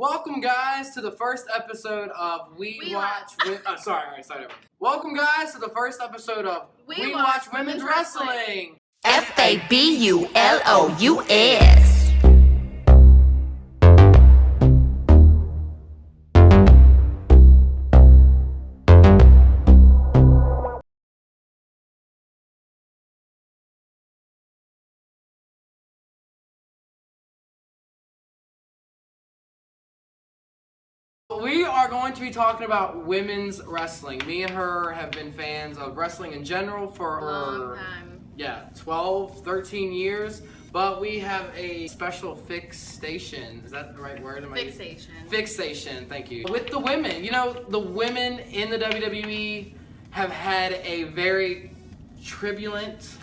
Welcome, guys, to the first episode of Welcome, guys, to the first episode of We Watch Women's Wrestling. FABULOUS. We are going to be talking about women's wrestling. Me and her have been fans of wrestling in general for a long time. 12, 13 years. But we have a special fixation. Is that the right word? Fixation, thank you. With the women. You know, the women in the WWE have had a very turbulent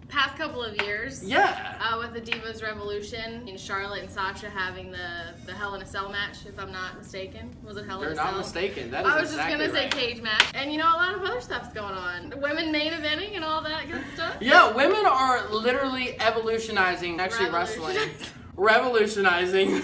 past couple of years. Yeah. With the Divas Revolution, and Charlotte and Sasha having the Hell in a Cell match, if I'm not mistaken. Was it Hell in a Cell? They're not mistaken. That is I was exactly just gonna right. say cage match. And you know, a lot of other stuff's going on. Women main eventing and all that good stuff. Yeah, women are literally evolutionizing, actually wrestling. Revolutionizing.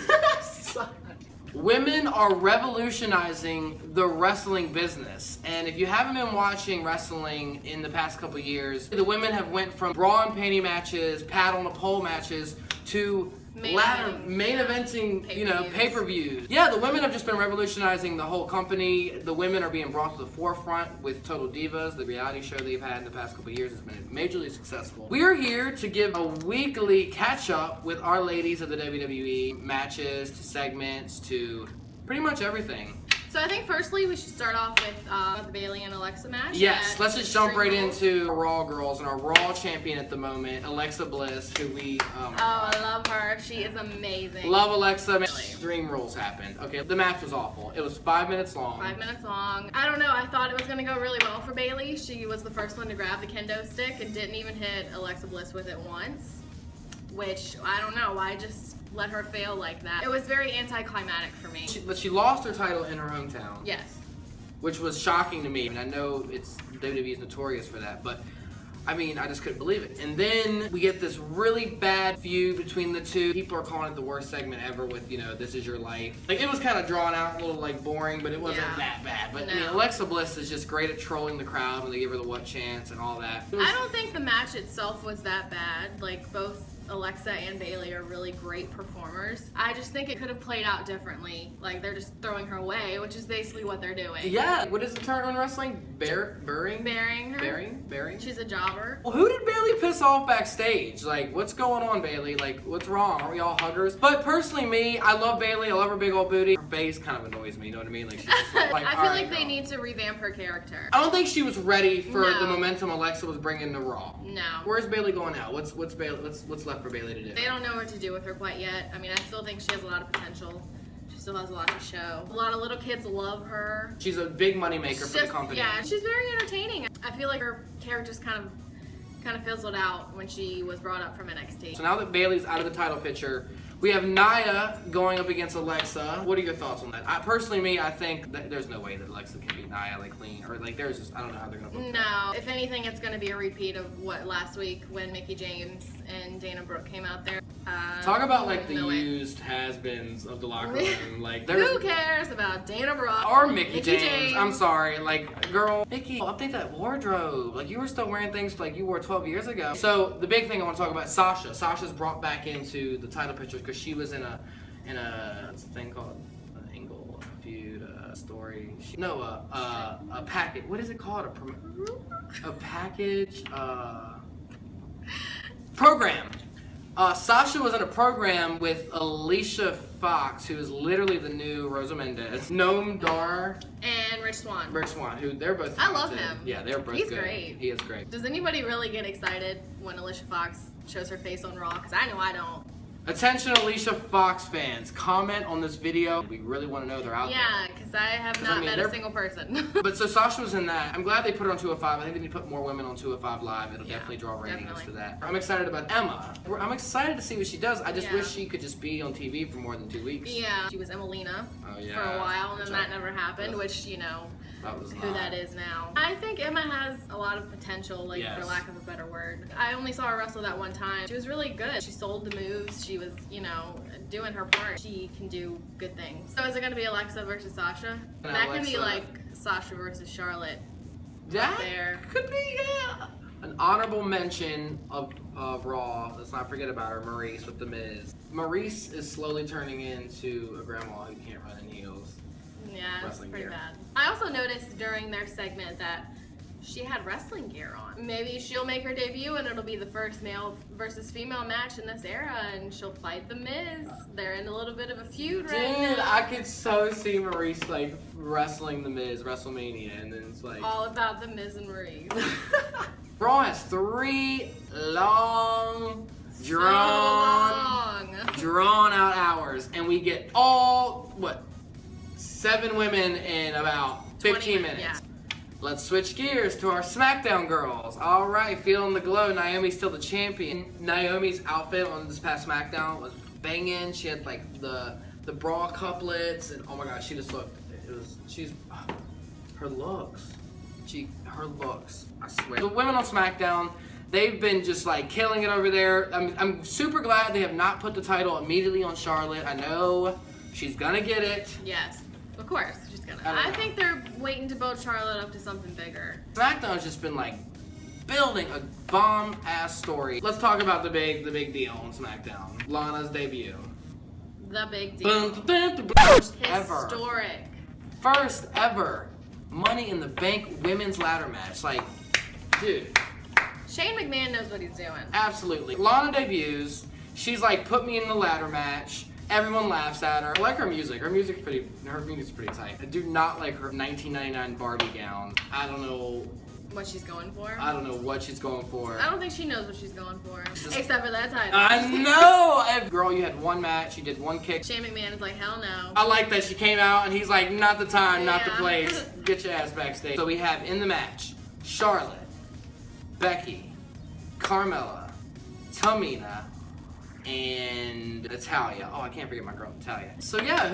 Women are revolutionizing the wrestling business, and if you haven't been watching wrestling in the past couple years, the women have went from bra and panty matches, pad on a pole matches, to main eventing, pay-per-views. Yeah, the women have just been revolutionizing the whole company. The women are being brought to the forefront with Total Divas. The reality show they've had in the past couple years has been majorly successful. We're here to give a weekly catch-up with our ladies of the WWE, matches to segments to pretty much everything. So I think firstly we should start off with the Bayley and Alexa match. Yes, let's just jump right into Raw girls and our Raw champion at the moment, Alexa Bliss, who we... I love her. She is amazing. Love Alexa. Dream rules happened. Okay, the match was awful. It was 5 minutes long. 5 minutes long. I don't know. I thought it was going to go really well for Bayley. She was the first one to grab the kendo stick and didn't even hit Alexa Bliss with it once, which I don't know. I just let her fail like that. It was very anticlimactic for me. But she lost her title in her hometown. Yes. Which was shocking to me. And I know WWE is notorious for that, but I mean, I just couldn't believe it. And then we get this really bad feud between the two. People are calling it the worst segment ever with, This Is Your Life. Like, it was kind of drawn out, a little, boring, but it wasn't that bad. But, I mean, Alexa Bliss is just great at trolling the crowd when they give her the what chance and all that. I don't think the match itself was that bad. Like, both Alexa and Bayley are really great performers. I just think it could have played out differently. Like, they're just throwing her away, which is basically what they're doing. Yeah. What is the term in wrestling? Burying her? Burying? She's a jobber. Well, who did Bayley piss off backstage? Like, what's going on, Bayley? Like, what's wrong? Are we all huggers? But personally, me, I love Bayley. I love her big old booty. Her face kind of annoys me, you know what I mean? Like, she's just like, I feel like they need to revamp her character. I don't think she was ready for the momentum Alexa was bringing to Raw. No. Where's Bayley going now? What's left for Bayley to do? They don't know what to do with her quite yet. I mean, I still think she has a lot of potential. She still has a lot to show. A lot of little kids love her. She's a big money maker for the company. Yeah, she's very entertaining. I feel like her character's kind of fizzled out when she was brought up from NXT. So now that Bayley's out of the title picture, we have Nia going up against Alexa. What are your thoughts on that? Personally, I think that there's no way that Alexa can beat Nia clean, or there's just, I don't know how they're gonna book No, if anything, it's gonna be a repeat of what last week when Mickie James and Dana Brooke came out there. Talk about the used has-beens of the locker room. Who cares about Dana Brooke or Mickie James? I'm sorry, girl, Mickie, update that wardrobe. You were still wearing things you wore 12 years ago. So the big thing I want to talk about, Sasha. Sasha's brought back into the title picture because she was in a what's the thing called, an angle, a feud, story. A package. What is it called? A package. Program. Sasha was in a program with Alicia Fox, who is literally the new Rosa Mendez, Noam Dar, and Rich Swann. Who they're both. I love him. Yeah, they're both He's good. great. He is great. Does anybody really get excited when Alicia Fox shows her face on Raw? Because I know I don't. Attention Alicia Fox fans, comment on this video. We really want to know they're out there. Yeah, because I have not met a single person. But so Sasha was in that. I'm glad they put her on 205. I think they need to put more women on 205 Live. It'll definitely draw ratings to that. I'm excited about Emma. I'm excited to see what she does. I just wish she could just be on TV for more than 2 weeks. Yeah. She was Emelina for a while, and then that never happened, which, who that is now. I think Emma has a lot of potential, for lack of a better word. I only saw her wrestle that one time. She was really good. She sold the moves. She was, doing her part, she can do good things. So is it going to be Alexa versus Sasha? No, That can be Alexa. like Sasha versus Charlotte. That there. could be, yeah. An honorable mention of Raw, let's not forget about her, Maurice with The Miz. Maurice is slowly turning into a grandma who can't run in heels. Yeah, it's Wrestling pretty gear. bad. I also noticed during their segment that she had wrestling gear on. Maybe she'll make her debut and it'll be the first male versus female match in this era and she'll fight The Miz. They're in a little bit of a feud right Dude, now. I could so see Maurice like wrestling The Miz, WrestleMania, and then it's like... All about The Miz and Maurice. Raw has 3 long, drawn out hours, and we get all, 7 women in about 15 minutes. Yeah. Let's switch gears to our Smackdown girls. All right, feeling the glow. Naomi's still the champion. Naomi's outfit on this past Smackdown was banging. She had like the bra couplets, and oh my gosh, she just looked. Her looks. Her looks. I swear. The women on Smackdown, they've been just like killing it over there. I'm super glad they have not put the title immediately on Charlotte. I know she's gonna get it. Yes, of course. She's gonna. I don't I know. think they're waiting to build Charlotte up to something bigger. SmackDown's just been like building a bomb ass story. Let's talk about the big deal on SmackDown. Lana's debut. The big deal. Boom, boom, boom, boom. Historic. First ever Money in the Bank women's ladder match. Like, dude, Shane McMahon knows what he's doing. absolutely. Lana debuts. She's like, put me in the ladder match. Everyone laughs at her. I like her music. Her music's pretty tight. I do not like her 1999 Barbie gown. I don't know What she's going for. I don't know what she's going for. I don't think she knows what she's going for. Just- Except for that title. I know! Girl, you had one match, you did one kick. Shane McMahon is like, hell no. I like that she came out and he's like, not the time, not the Yeah. place. Get your ass backstage. So we have in the match, Charlotte, Becky, Carmella, Tamina, and Natalya. Oh, I can't forget my girl, Natalya. So yeah,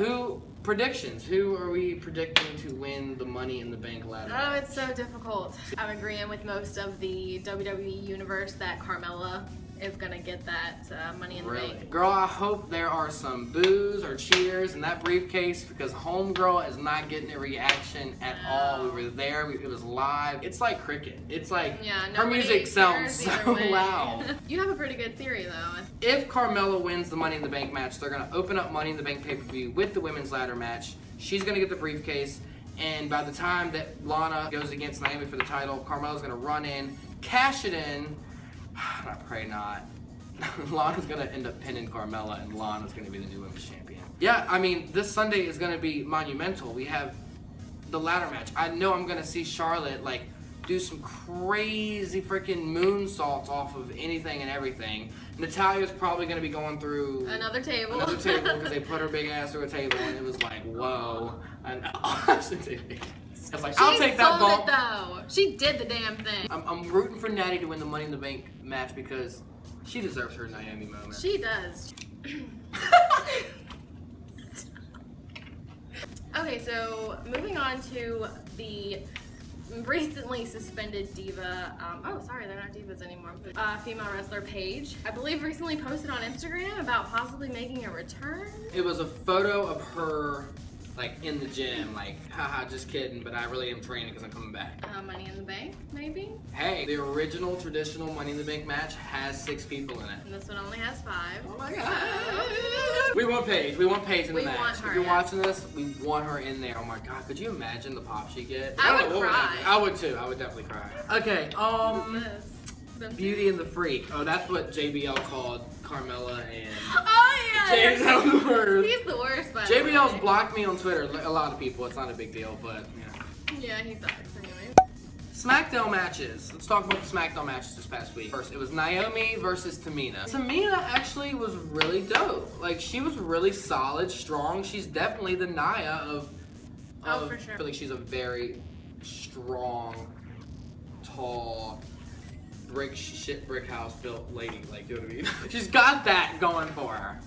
predictions? Who are we predicting to win the Money in the Bank ladder Oh, match? it's so difficult. I'm agreeing with most of the WWE universe that Carmella is gonna get that Money in the Really? Bank. Girl, I hope there are some boos or cheers in that briefcase because Homegirl is not getting a reaction at all. We were there, it was live. It's like cricket. It's like Yeah, her nobody music sounds cares so either way. loud. You have a pretty good theory though. If Carmella wins the Money in the Bank match, they're going to open up Money in the Bank pay-per-view with the women's ladder match. She's going to get the briefcase, and by the time that Lana goes against Naomi for the title, Carmella's going to run in, cash it in. I pray not. Lana's going to end up pinning Carmella, and Lana's going to be the new women's champion. Yeah, I mean, this Sunday is going to be monumental. We have the ladder match. I know I'm going to see Charlotte, like, do some crazy freaking moonsaults off of anything and everything. Natalya's probably going to be going through Another table. because they put her big ass through a table, and it was like, whoa. And I was like, I'll take that sold bump. it though. She did the damn thing. I'm rooting for Natty to win the Money in the Bank match because she deserves her Naomi moment. She does. Okay, so moving on to the recently suspended diva, sorry, they're not divas anymore, female wrestler Paige, I believe recently posted on Instagram about possibly making a return. It was a photo of her, like, in the gym, like, haha, just kidding, but I really am training because I'm coming back. Money in the Bank, maybe? Hey, the original traditional Money in the Bank match has 6 people in it. And this one only has 5. Oh my god. We want Paige. We want Paige in the We match. want her, If you're yeah. watching this, we want her in there. Oh my god, could you imagine the pop she get? I would don't know what cry. happen. I would too. I would definitely cry. Okay, This. Beauty and the Freak. Oh, that's what JBL called Carmella and Oh yeah! James Ellsworth. He's the worst, by the JBL's way. blocked me on Twitter. A lot of people. It's not a big deal, but yeah. Yeah, he sucks anyway. Smackdown matches. Let's talk about the Smackdown matches this past week. First, it was Naomi versus Tamina. Tamina actually was really dope. Like, she was really solid, strong. She's definitely the Nia of Oh, for sure. I feel like she's a very strong, tall, brick house built lady. Like, you know what I mean? She's got that going for her.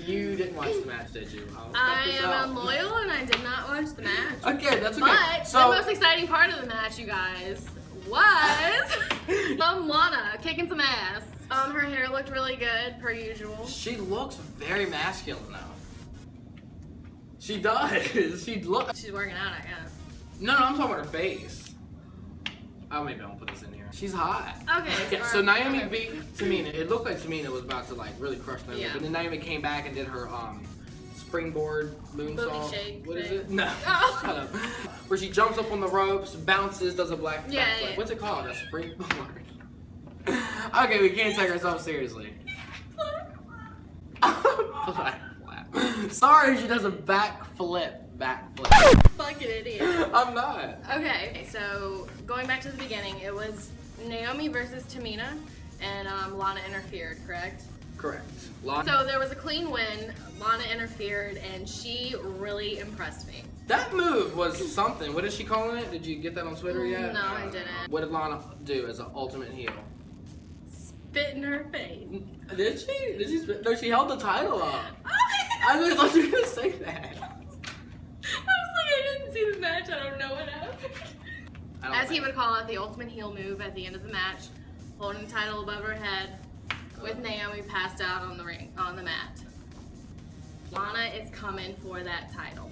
You didn't watch the match, did you? I am unloyal and I did not watch the match. Okay, that's okay. But So, the most exciting part of the match, you guys, was Lana kicking some ass. Her hair looked really good, per usual. She looks very masculine though. She does. She looks. She's working out, I guess. No, I'm talking about her face. Oh, maybe I won't put this in here. She's hot. Okay. Yeah, so Naomi beat Tamina. It looked like Tamina was about to like really crush Naomi, Yeah. but then Naomi came back and did her springboard moonsault. shake What is thing. it? No. Oh. Shut up. Where she jumps up on the ropes, bounces, does a black Yeah, backflip. yeah. What's it called? A springboard. Okay, we can't take ourselves seriously. Black flap. Sorry, she does a backflip. Fucking idiot. I'm not. Okay, so going back to the beginning, it was Naomi versus Tamina, and Lana interfered, correct? Correct. So there was a clean win. Lana interfered, and she really impressed me. That move was something. What is she calling it? Did you get that on Twitter yet? No, I didn't. What did Lana do as an ultimate heel? Spit in her face. Did she? No, she held the title up. I really thought you were gonna say that. I was like, I didn't see the match. I don't know what happened. As he would call it, the ultimate heel move at the end of the match, holding the title above her head, with Naomi passed out on the mat. Lana is coming for that title.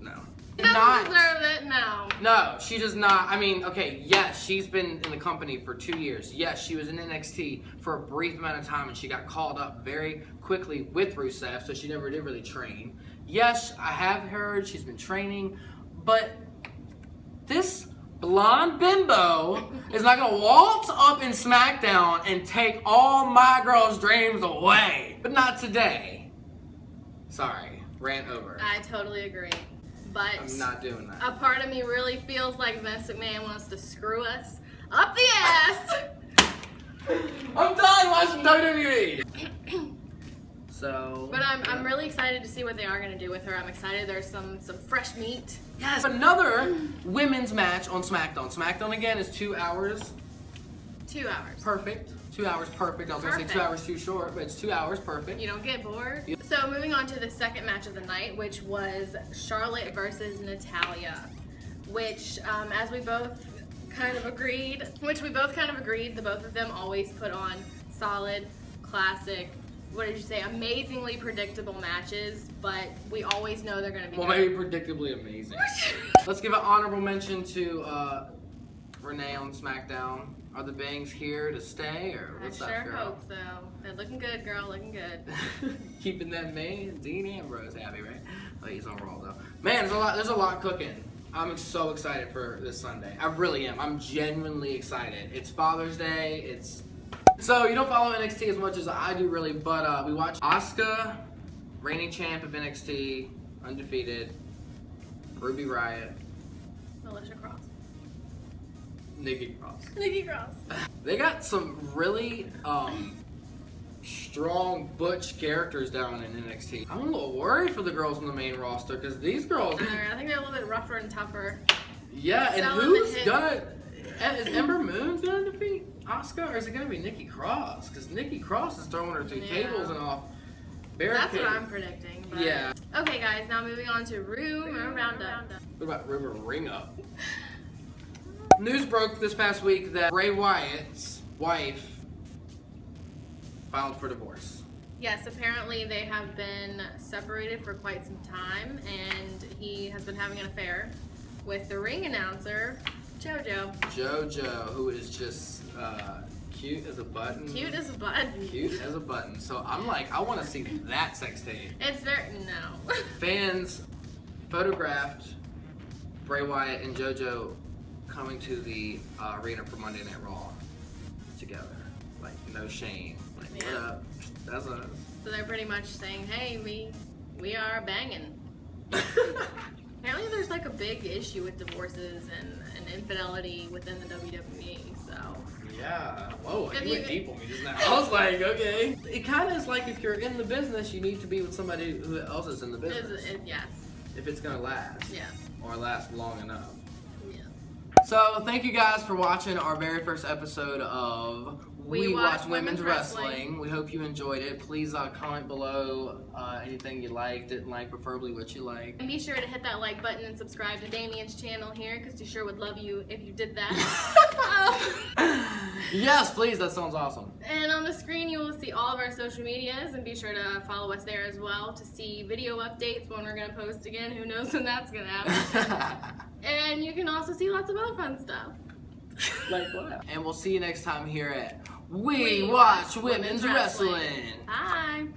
No. She doesn't deserve it. No. No, she does not. I mean, okay, yes, she's been in the company for 2 years. Yes, she was in NXT for a brief amount of time, and she got called up very quickly with Rusev, so she never did really train. Yes, I have heard she's been training, but this blonde bimbo is not gonna waltz up in Smackdown and take all my girls' dreams away. But not today. Sorry, rant over. I totally agree. But I'm not doing that. a part of me really feels like Vince McMahon wants to screw us up the ass. I'm done watching WWE. So. But I'm really excited to see what they are going to do with her. I'm excited there's some fresh meat. Yes, another women's match on SmackDown. SmackDown again is 2 hours. 2 hours. Perfect. 2 hours perfect. I was going to say 2 hours too short, but it's 2 hours perfect. You don't get bored. So moving on to the second match of the night, which was Charlotte versus Natalya, which as we both kind of agreed, the both of them always put on solid, classic, what did you say, amazingly predictable matches, but we always know they're going to be well, good. maybe predictably amazing. Let's give an honorable mention to Renee on SmackDown. Are the bangs here to stay, or what's up, I sure girl? hope so. They're looking good, girl, looking good. Keeping that man, Dean Ambrose, happy, right? Oh, he's on Raw though. Man, there's a lot cooking. I'm so excited for this Sunday. I really am. I'm genuinely excited. It's Father's Day. So you don't follow NXT as much as I do, really, but we watched Asuka, reigning champ of NXT, undefeated, Ruby Riott, Alicia Cross. Nikki Cross. Nikki Cross. They got some really strong butch characters down in NXT. I'm a little worried for the girls on the main roster because these girls. I think they're a little bit rougher and tougher. Yeah, and Selling who's the hits. gonna? Is Ember Moon gonna defeat Asuka, or is it gonna be Nikki Cross? Because Nikki Cross is throwing her through tables and off barricades. That's what I'm predicting. But. Yeah. Okay, guys. Now moving on to Rumor Roundup. What about Rumor Ring Up? News broke this past week that Bray Wyatt's wife filed for divorce. Yes, apparently they have been separated for quite some time, and he has been having an affair with the ring announcer, JoJo. JoJo, who is just cute as a button. Cute as a button. Cute as a button. So I'm like, I want to see that sex tape. It's very no. Fans photographed Bray Wyatt and JoJo coming to the arena for Monday Night Raw together. Like, no shame. Like, what Yeah. up? That's us. So they're pretty much saying, hey, we are banging. Apparently there's like a big issue with divorces and infidelity within the WWE, so. Yeah. Whoa, If you went you- deep on me just now. I was like, okay. It kind of is like if you're in the business, you need to be with somebody who else is in the business. Yes. If it's going to last. Yes. Or last long enough. Yeah. So, thank you guys for watching our very first episode of We watch women's wrestling. We hope you enjoyed it. Please comment below anything you liked, didn't like, preferably what you like. And be sure to hit that like button and subscribe to Damien's channel here, because he sure would love you if you did that. Yes, please. That sounds awesome. And on the screen you will see all of our social medias, and be sure to follow us there as well to see video updates when we're going to post again. Who knows when that's going to happen. And you can also see lots of other fun stuff. Like what? And we'll see you next time here at We Watch Women's Wrestling. Bye.